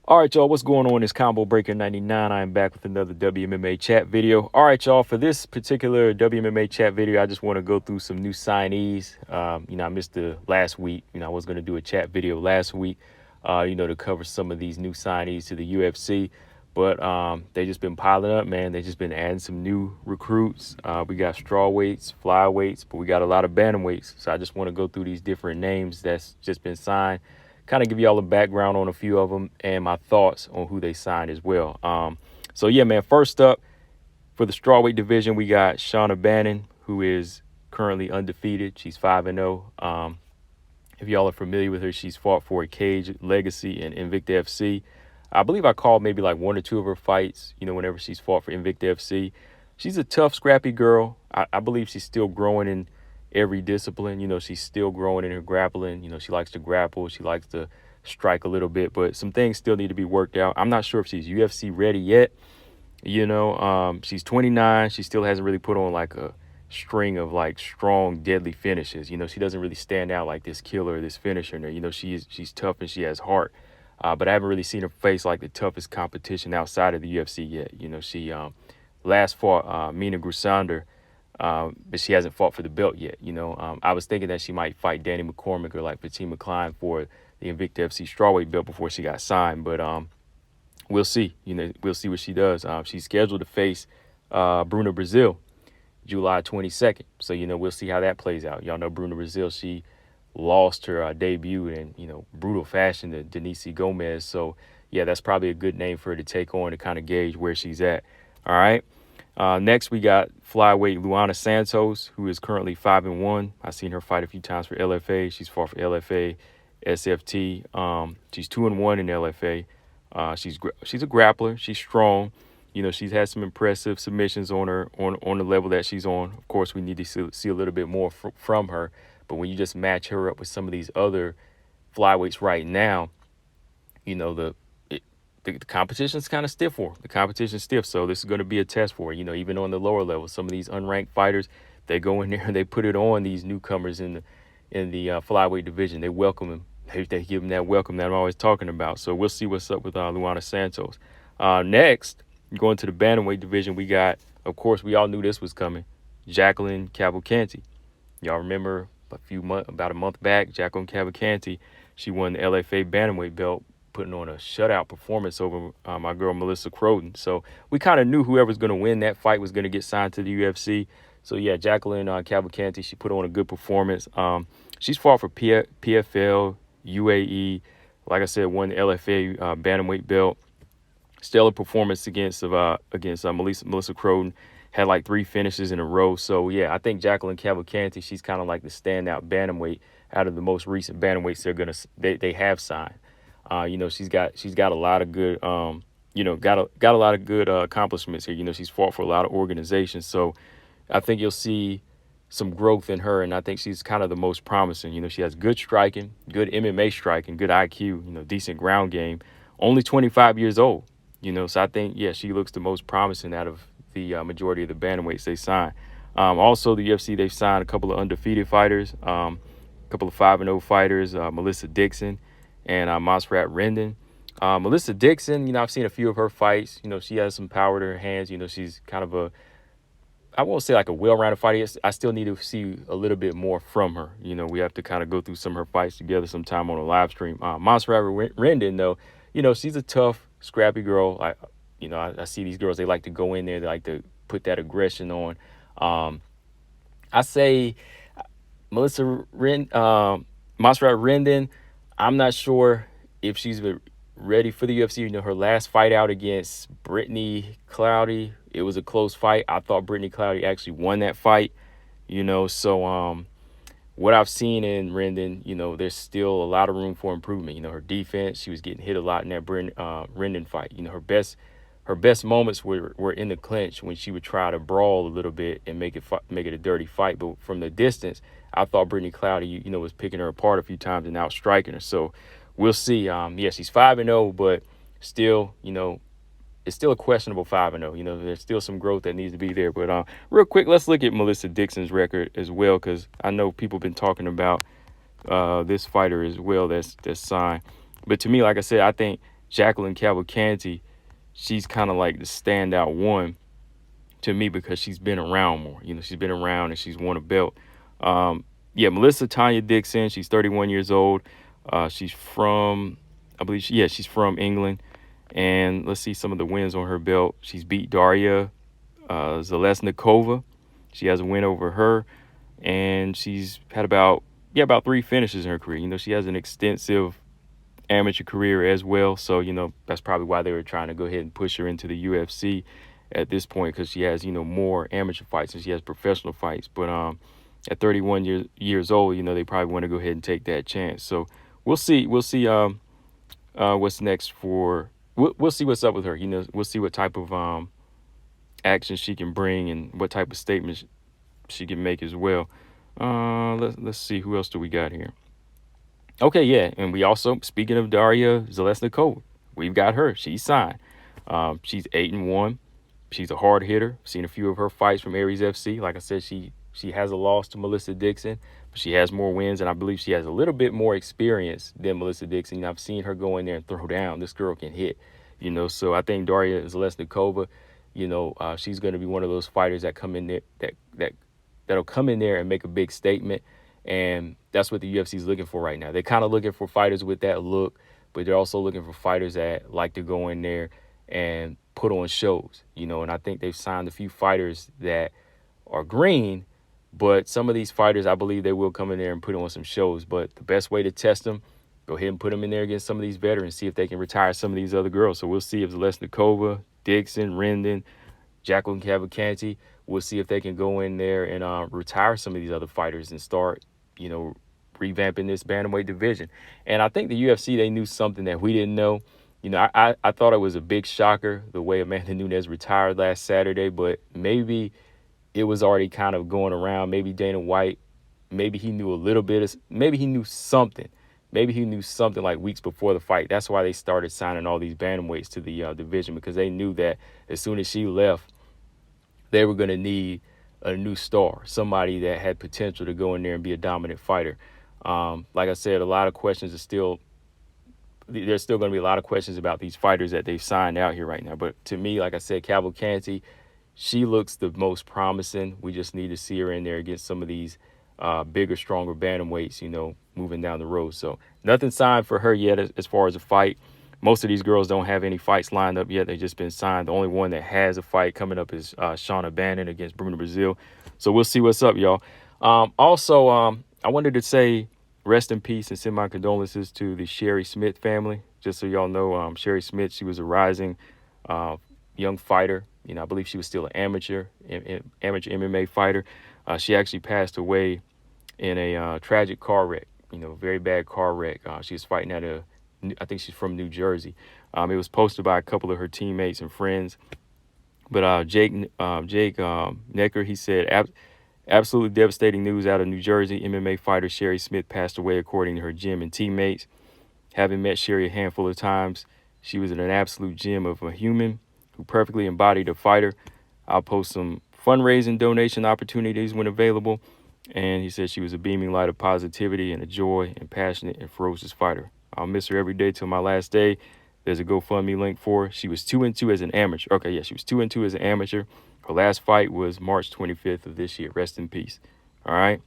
All right, y'all, what's going on? It's Combo Breaker 99. I am back with another WMMA chat video. All right, y'all, for this particular WMMA chat video, I just want to go through some new signees. I missed the last week. I was going to do a chat video last week, to cover some of these new signees to the UFC. But they just been piling up, man. They just been adding some new recruits. We got strawweights, flyweights, but we got a lot of bantamweights. So I just want to go through these different names that's just been signed, kind of give y'all a background on a few of them and my thoughts on who they signed as well. First up for the strawweight division, we got Shawna Bannon, who is currently undefeated. She's 5-0. If y'all are familiar with her, she's fought for a Cage, Legacy, and Invicta FC. I believe I called maybe like one or two of her fights, whenever she's fought for Invicta FC. She's a tough, scrappy girl. I believe she's still growing in every discipline. She's still growing in her grappling. She likes to grapple. She likes to strike a little bit, but some things still need to be worked out. I'm not sure if she's UFC ready yet. She's 29. She still hasn't really put on like a string of like strong, deadly finishes. She doesn't really stand out like this killer, this finisher. She's tough and she has heart. But I haven't really seen her face like the toughest competition outside of the UFC yet. She last fought Mina Grusander, but she hasn't fought for the belt yet. I was thinking that she might fight Danny McCormick or like Fatima Klein for the Invicta FC strawweight belt before she got signed. But we'll see. We'll see what she does. She's scheduled to face Bruna Brazil July 22nd. So, we'll see how that plays out. Y'all know Bruna Brazil, she lost her debut in, brutal fashion to Denise Gomez. So, yeah, that's probably a good name for her to take on to kind of gauge where she's at. All right. Next, we got flyweight Luana Santos, who is currently 5-1. I've seen her fight a few times for LFA. She's fought for LFA, SFT. She's 2-1 in LFA. She's a grappler. She's strong. She's had some impressive submissions on her on the level that she's on. Of course, we need to see a little bit more from her. But when you just match her up with some of these other flyweights right now, the competition's kind of stiff for her. The competition's stiff, so this is going to be a test for her. Even on the lower level, some of these unranked fighters, they go in there and they put it on these newcomers in the flyweight division. They welcome them. They give them that welcome that I'm always talking about. So we'll see what's up with Luana Santos. Next, going to the bantamweight division, we got, of course, we all knew this was coming, Jacqueline Cavalcante. Y'all remember about a month back, Jacqueline Cavalcante, she won the LFA bantamweight belt, putting on a shutout performance over my girl Melissa Croton. So we kind of knew whoever's going to win that fight was going to get signed to the UFC. So yeah, Jacqueline Cavalcante, she put on a good performance. She's fought for PFL, UAE. Like I said, won the LFA bantamweight belt. Stellar performance against Melissa Croton. Had like 3 finishes in a row. So yeah, I think Jacqueline Cavalcante, she's kind of like the standout bantamweight out of the most recent bantamweights they have signed. She's got a lot of good got a lot of good accomplishments here. She's fought for a lot of organizations. So I think you'll see some growth in her, and I think she's kind of the most promising. She has good striking, good MMA striking, good IQ, decent ground game. Only 25 years old, so I think, yeah, she looks the most promising out of the majority of the bantamweights they signed. Also, the UFC, they've signed a couple of undefeated fighters, a couple of 5-0 fighters, Melissa Dixon and Masrat Rendon. Melissa Dixon, I've seen a few of her fights. She has some power to her hands. She's kind of I won't say like a well-rounded fighter. I still need to see a little bit more from her. We have to kind of go through some of her fights together sometime on a live stream. Masrat Rendon, though, she's a tough, scrappy girl. I see these girls, they like to go in there, they like to put that aggression on. I say Masrat Rendon, I'm not sure if she's ready for the UFC. Her last fight out against Brittany Cloudy, it was a close fight. I thought Brittany Cloudy actually won that fight, so what I've seen in Rendon, there's still a lot of room for improvement. Her defense, she was getting hit a lot in that Rendon fight. Her best moments were in the clinch when she would try to brawl a little bit and make it a dirty fight. But from the distance, I thought Brittany Cloudy, was picking her apart a few times and out striking her. So we'll see. Yeah, she's 5-0, but still, it's still a questionable 5-0. There's still some growth that needs to be there. But real quick, let's look at Melissa Dixon's record as well, because I know people have been talking about this fighter as well that's signed. But to me, like I said, I think Jacqueline Cavalcante, she's kind of like the standout one to me because she's been around more. She's been around and she's won a belt. Yeah, Melissa Tanya Dixon, she's 31 years old. She's from, I believe, she's from England. And let's see some of the wins on her belt. She's beat Daria Zalesnikova. She has a win over her. And she's had about 3 finishes in her career. She has an extensive amateur career as well. So, that's probably why they were trying to go ahead and push her into the UFC at this point, because she has, more amateur fights and she has professional fights. But at 31 years old, they probably want to go ahead and take that chance. So we'll see. We'll see what's next for. We'll see what's up with her. We'll see what type of action she can bring and what type of statements she can make as well. Let's see, who else do we got here? Okay, yeah, and we also, speaking of Daria Zalesnikova, we've got her. She's signed. She's 8-1. She's a hard hitter. Seen a few of her fights from Aries FC. Like I said, she has a loss to Melissa Dixon, but she has more wins, and I believe she has a little bit more experience than Melissa Dixon. I've seen her go in there and throw down. This girl can hit, So I think Daria Zalesnikova, she's going to be one of those fighters that come in there that'll come in there and make a big statement. And that's what the UFC is looking for right now. They're kind of looking for fighters with that look, but they're also looking for fighters that like to go in there and put on shows, And I think they've signed a few fighters that are green, but some of these fighters, I believe they will come in there and put on some shows. But the best way to test them, go ahead and put them in there against some of these veterans, see if they can retire some of these other girls. So we'll see if Zalesnikova, Dixon, Rendon, Jacqueline Cavalcante, we'll see if they can go in there and retire some of these other fighters and start, revamping this bantamweight division. And I think the UFC, they knew something that we didn't know. I thought it was a big shocker the way Amanda Nunes retired last Saturday, but maybe it was already kind of going around. Maybe Dana White, maybe he knew a little bit, maybe he knew something. Maybe he knew something like weeks before the fight. That's why they started signing all these bantamweights to the division, because they knew that as soon as she left, they were going to need a new star, somebody that had potential to go in there and be a dominant fighter. Like I said, a lot of questions there's still going to be a lot of questions about these fighters that they've signed out here right now. But to me, like I said, Cavalcante, she looks the most promising. We just need to see her in there against some of these bigger, stronger bantamweights, moving down the road. So nothing signed for her yet as far as a fight. Most of these girls don't have any fights lined up yet. They've just been signed. The only one that has a fight coming up is Shawna Bannon against Bruna Brazil. So we'll see what's up, y'all. Also, I wanted to say rest in peace and send my condolences to the Sherry Smith family. Just so y'all know, Sherry Smith, she was a rising young fighter. I believe she was still an amateur MMA fighter. She actually passed away in a tragic car wreck, very bad car wreck. She was fighting I think she's from New Jersey. It was posted by a couple of her teammates and friends. But Jake Necker, he said, absolutely devastating news out of New Jersey. MMA fighter Sherry Smith passed away, according to her gym and teammates. Having met Sherry a handful of times, she was an absolute gem of a human who perfectly embodied a fighter. I'll post some fundraising donation opportunities when available. And he said she was a beaming light of positivity and a joy and passionate and ferocious fighter. I'll miss her every day till my last day. There's a GoFundMe link for her. She was 2-2 as an amateur. Okay, yeah, she was 2-2 as an amateur. Her last fight was March 25th of this year. Rest in peace. All right.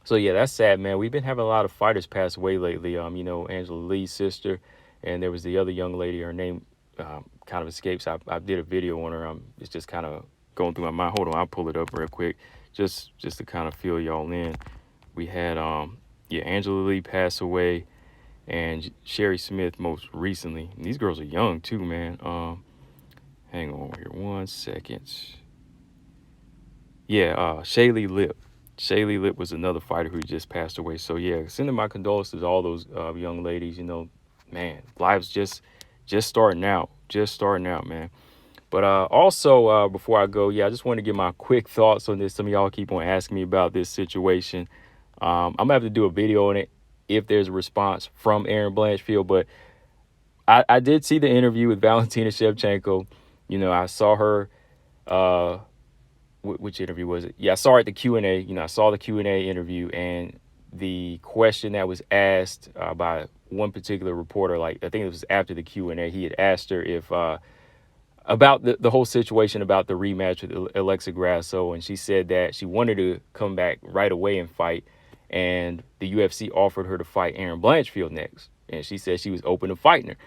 So, yeah, that's sad, man. We've been having a lot of fighters pass away lately. Angela Lee's sister, and there was the other young lady. Her name kind of escapes. I did a video on her. It's just kind of going through my mind. Hold on, I'll pull it up real quick, just to kind of fill y'all in. We had, Angela Lee pass away, and Sherry Smith most recently. And these girls are young too, man. Hang on here 1 second. Yeah, Shaylee Lip. Shaylee Lip was another fighter who just passed away. So, yeah, sending my condolences to all those young ladies. Man, life's just starting out. Just starting out, man. But also, before I go, I just want to give my quick thoughts on this. Some of y'all keep on asking me about this situation. I'm going to have to do a video on it if there's a response from Erin Blanchfield. But I did see the interview with Valentina Shevchenko. I saw her, which interview was it? Yeah, I saw her at the Q&A. I saw the Q&A interview, and the question that was asked by one particular reporter, like I think it was after the Q&A, he had asked her if about the whole situation about the rematch with Alexa Grasso, and she said that she wanted to come back right away and fight, and the UFC offered her to fight Erin Blanchfield next, and she said she was open to fighting her,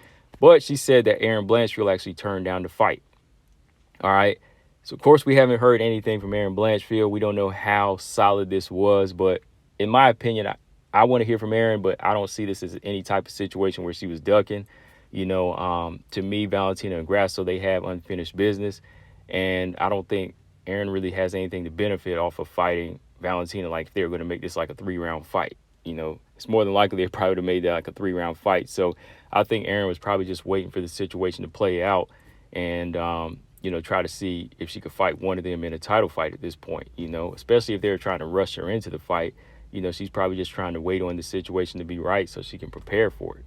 but she said that Erin Blanchfield actually turned down the fight. All right. So, of course, we haven't heard anything from Erin Blanchfield. We don't know how solid this was, but in my opinion, I want to hear from Erin, but I don't see this as any type of situation where she was ducking. To me, Valentina and Grasso, they have unfinished business, and I don't think Erin really has anything to benefit off of fighting Valentina. Like, if they're going to make this like a 3-round fight, it's more than likely they probably would have made that like a 3-round fight. So I think Erin was probably just waiting for the situation to play out and, try to see if she could fight one of them in a title fight at this point, especially if they're trying to rush her into the fight. She's probably just trying to wait on the situation to be right so she can prepare for it.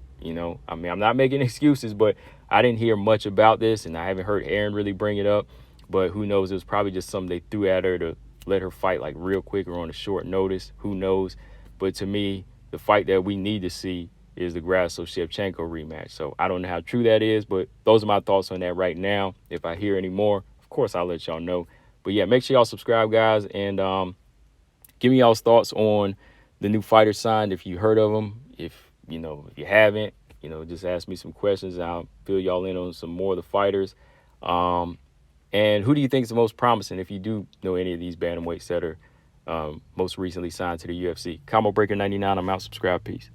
I'm not making excuses, but I didn't hear much about this, and I haven't heard Erin really bring it up. But who knows? It was probably just something they threw at her to let her fight like real quick or on a short notice. Who knows? But to me, the fight that we need to see is the Grasso-Shevchenko rematch. So I don't know how true that is, but those are my thoughts on that right now. If I hear any more, of course, I'll let y'all know. But yeah, make sure y'all subscribe, guys, and give me y'all's thoughts on the new fighters signed. If you heard of them, if you haven't, just ask me some questions. I'll fill y'all in on some more of the fighters. And who do you think is the most promising if you do know any of these bantamweights that are most recently signed to the UFC? Combo Breaker 99. I'm out. Subscribe. Peace.